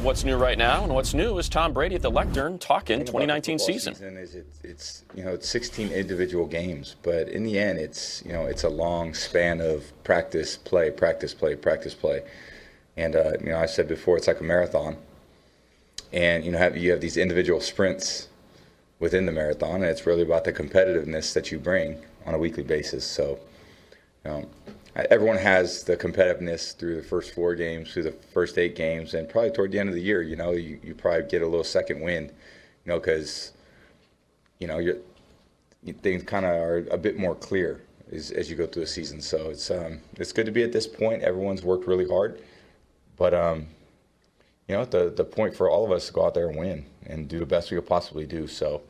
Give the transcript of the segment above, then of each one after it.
What's new right now, and what's new is Tom Brady at the lectern talking 2019 season. It's 16 individual games, but in the end, it's a long span of practice, play, practice, play, practice, play, and I said before, it's like a marathon, and you have these individual sprints within the marathon, and it's really about the competitiveness that you bring on a weekly basis. So. Everyone has the competitiveness through the first 4 games, through the first 8 games, and probably toward the end of the year, you probably get a little second wind, because, things kind of are a bit more clear as you go through the season. So it's good to be at this point. Everyone's worked really hard, but the point for all of us is to go out there and win and do the best we could possibly do. So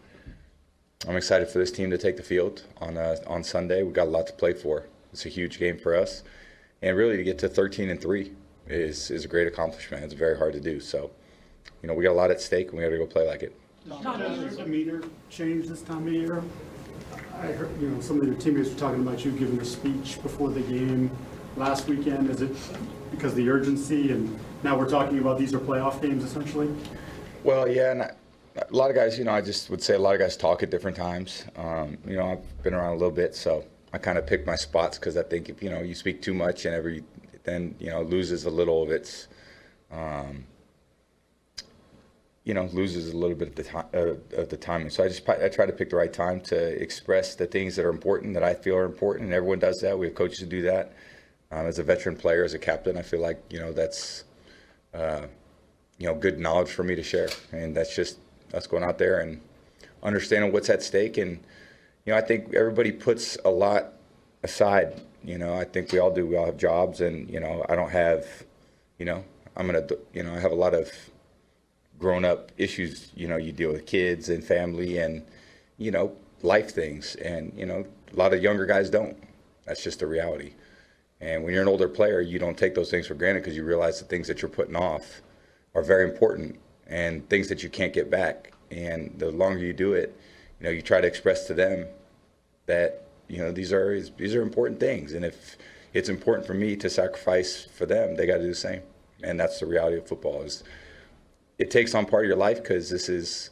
I'm excited for this team to take the field on Sunday. We've got a lot to play for. It's a huge game for us, and really to get to 13-3 is a great accomplishment. It's very hard to do. So, we got a lot at stake, and we got to go play like it. Does the meter change this time of year? I heard, some of your teammates were talking about you giving a speech before the game last weekend. Is it because of the urgency, and now we're talking about these are playoff games essentially? Well, yeah, and a lot of guys, I just would say a lot of guys talk at different times. I've been around a little bit, so I kind of pick my spots, because I think if you speak too much and then loses a little of its loses a little bit of the timing. So I try to pick the right time to express the things that are important, that I feel are important, and everyone does that. We have coaches who do that. As a veteran player, as a captain, I feel like that's good knowledge for me to share, and that's just us going out there and understanding what's at stake. And I think everybody puts a lot aside. I think we all do. We all have jobs, and I don't have, I have a lot of grown-up issues. You deal with kids and family and life things, and a lot of younger guys don't. That's just the reality. And when you're an older player, you don't take those things for granted, because you realize the things that you're putting off are very important and things that you can't get back. And the longer you do it, you try to express to them that these are important things, and if it's important for me to sacrifice for them, they got to do the same. And that's the reality of football. Is it takes on part of your life, because this is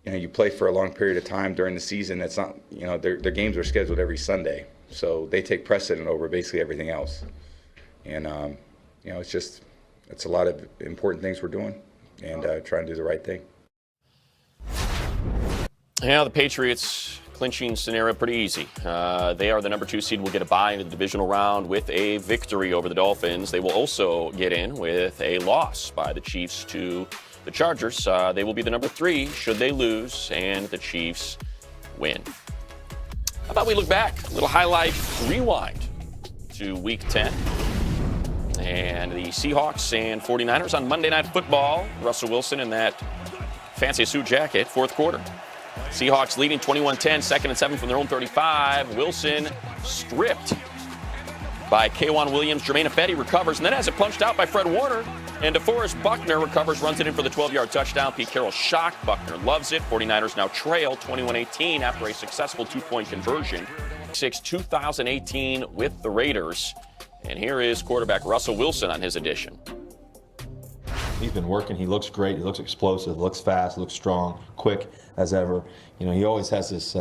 you play for a long period of time during the season. That's not their games are scheduled every Sunday, so they take precedent over basically everything else. And it's a lot of important things we're doing, and trying to do the right thing. Yeah, the Patriots clinching scenario pretty easy. They are the number 2 seed. Will get a bye into the divisional round with a victory over the Dolphins. They will also get in with a loss by the Chiefs to the Chargers. They will be the number 3 should they lose and the Chiefs win. How about we look back, a little highlight rewind to Week 10. And the Seahawks and 49ers on Monday Night Football. Russell Wilson in that fancy suit jacket, 4th quarter. Seahawks leading 21-10, 2nd and 7 from their own 35. Wilson stripped by K'Wan Williams. Jermaine Ifedi recovers and then has it punched out by Fred Warner. And DeForest Buckner recovers, runs it in for the 12-yard touchdown. Pete Carroll shocked. Buckner loves it. 49ers now trail 21-18 after a successful 2-point conversion. 2018 with the Raiders. And here is quarterback Russell Wilson on his edition. He's been working. He looks great. He looks explosive, looks fast, looks strong, quick as ever. He always has this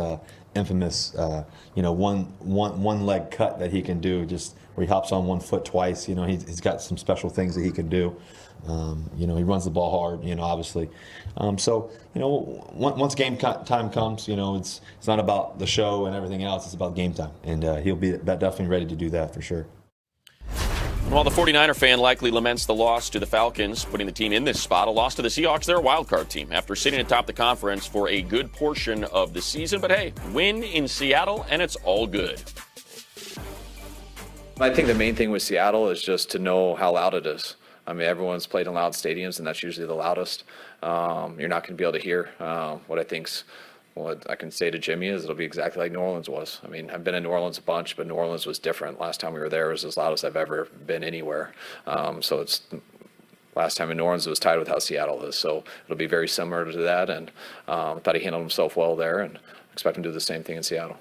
infamous, one leg cut that he can do, just where he hops on one foot twice. He's got some special things that he can do. He runs the ball hard, obviously. Once game time comes, it's not about the show and everything else. It's about game time, and he'll be definitely ready to do that for sure. While the 49er fan likely laments the loss to the Falcons, putting the team in this spot, a loss to the Seahawks, they're a wild card team after sitting atop the conference for a good portion of the season. But hey, win in Seattle, and it's all good. I think the main thing with Seattle is just to know how loud it is. I mean, everyone's played in loud stadiums, and that's usually the loudest. You're not going to be able to hear what I can say to Jimmy is it'll be exactly like New Orleans was. I mean, I've been in New Orleans a bunch, but New Orleans was different. Last time we were there, it was as loud as I've ever been anywhere. So it's last time in New Orleans, it was tied with how Seattle is. So it'll be very similar to that. And I thought he handled himself well there, and expect him to do the same thing in Seattle.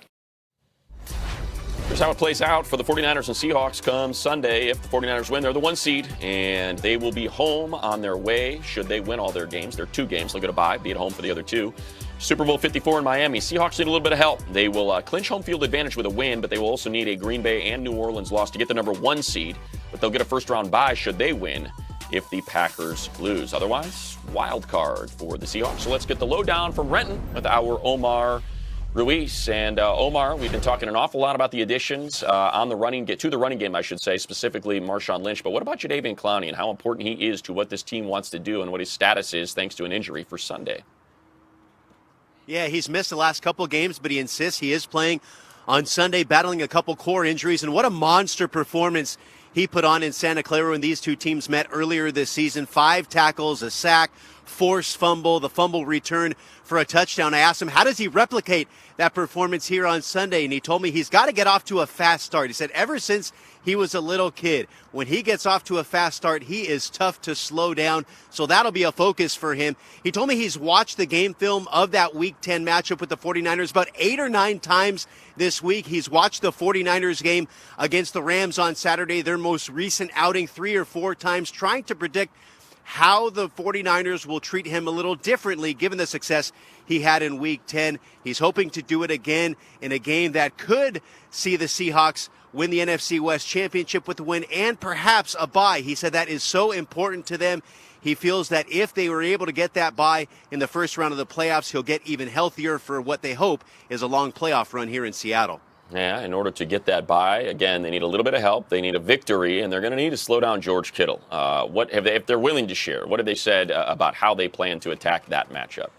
Here's how it plays out for the 49ers and Seahawks come Sunday. If the 49ers win, they're the 1 seed, and they will be home on their way. Should they win all their games, they're 2 games. They'll get a bye, be at home for the other 2. Super Bowl 54 in Miami. Seahawks need a little bit of help. They will clinch home field advantage with a win, but they will also need a Green Bay and New Orleans loss to get the number 1 seed. But they'll get a first-round bye should they win if the Packers lose. Otherwise, wild card for the Seahawks. So let's get the lowdown from Renton with our Omar Ruiz. And Omar, we've been talking an awful lot about the additions on the running game, I should say, specifically Marshawn Lynch. But what about Jadeveon Clowney and how important he is to what this team wants to do and what his status is thanks to an injury for Sunday? Yeah, he's missed the last couple of games, but he insists he is playing on Sunday, battling a couple core injuries. And what a monster performance he put on in Santa Clara when these two teams met earlier this season. 5 tackles, a sack, forced fumble, the fumble return for a touchdown. I asked him, how does he replicate that performance here on Sunday? And he told me he's got to get off to a fast start. He said ever since he was a little kid, when he gets off to a fast start, he is tough to slow down. So that'll be a focus for him. He told me he's watched the game film of that Week 10 matchup with the 49ers about 8 or 9 times this week. He's watched the 49ers game against the Rams on Saturday, their most recent outing, 3 or 4 times, trying to predict how the 49ers will treat him a little differently given the success he had in Week 10. He's hoping to do it again in a game that could see the Seahawks win the NFC West Championship with a win and perhaps a bye. He said that is so important to them. He feels that if they were able to get that bye in the first round of the playoffs, he'll get even healthier for what they hope is a long playoff run here in Seattle. Yeah, in order to get that bye, again, they need a little bit of help. They need a victory, and they're going to need to slow down George Kittle. If they're willing to share, what have they said about how they plan to attack that matchup?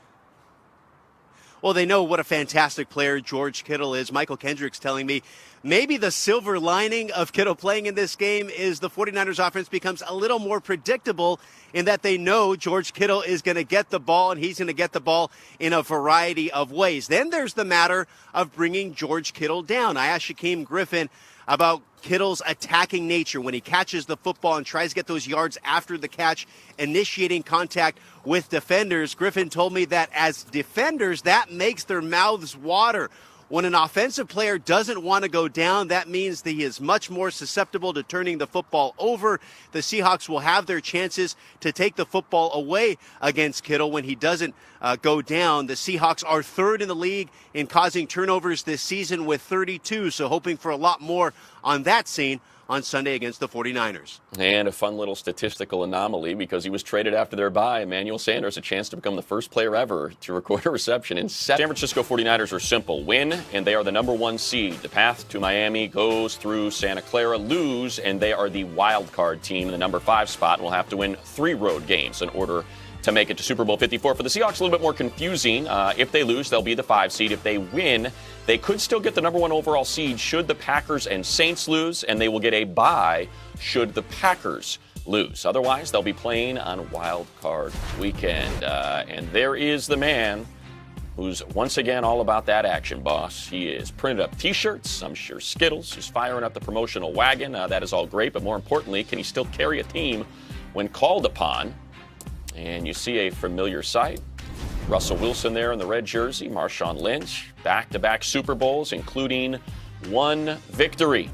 Well, they know what a fantastic player George Kittle is. Michael Kendrick's telling me maybe the silver lining of Kittle playing in this game is the 49ers offense becomes a little more predictable in that they know George Kittle is going to get the ball, and he's going to get the ball in a variety of ways. Then there's the matter of bringing George Kittle down. I asked Shaquem Griffin about Kittle's attacking nature when he catches the football and tries to get those yards after the catch, initiating contact with defenders. Griffin told me that as defenders, that makes their mouths water. When an offensive player doesn't want to go down, that means that he is much more susceptible to turning the football over. The Seahawks will have their chances to take the football away against Kittle when he doesn't go down. The Seahawks are 3rd in the league in causing turnovers this season with 32, so hoping for a lot more on that scene on Sunday against the 49ers. And a fun little statistical anomaly because he was traded after their bye. Emmanuel Sanders, a chance to become the first player ever to record a reception in San Francisco 49ers are simple. Win, and they are the number 1 seed. The path to Miami goes through Santa Clara. Lose, and they are the wild card team in the number 5 spot and will have to win 3 road games in order to make it to Super Bowl 54. For the Seahawks, a little bit more confusing. If they lose, they'll be the 5 seed. If they win, they could still get the number 1 overall seed should the Packers and Saints lose, and they will get a bye should the Packers lose. Otherwise, they'll be playing on Wild Card Weekend. And there is the man who's once again all about that action, boss. He is printed up T-shirts, I'm sure Skittles. He's firing up the promotional wagon. That is all great, but more importantly, can he still carry a team when called upon? And you see a familiar sight. Russell Wilson there in the red jersey, Marshawn Lynch, back-to-back Super Bowls, including 1 victory.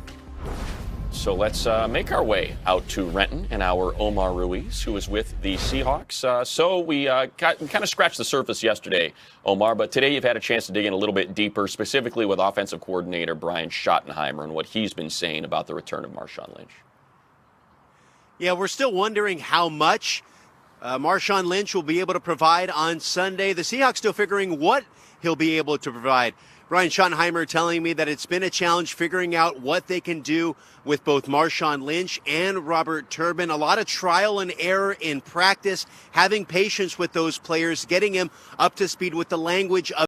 So let's make our way out to Renton and our Omar Ruiz, who is with the Seahawks. So we kind of scratched the surface yesterday, Omar, but today you've had a chance to dig in a little bit deeper, specifically with offensive coordinator Brian Schottenheimer and what he's been saying about the return of Marshawn Lynch. Yeah, we're still wondering how much Marshawn Lynch will be able to provide on Sunday. The Seahawks still figuring what he'll be able to provide. Brian Schottenheimer telling me that it's been a challenge figuring out what they can do with both Marshawn Lynch and Robert Turbin. A lot of trial and error in practice, having patience with those players, getting him up to speed with the language of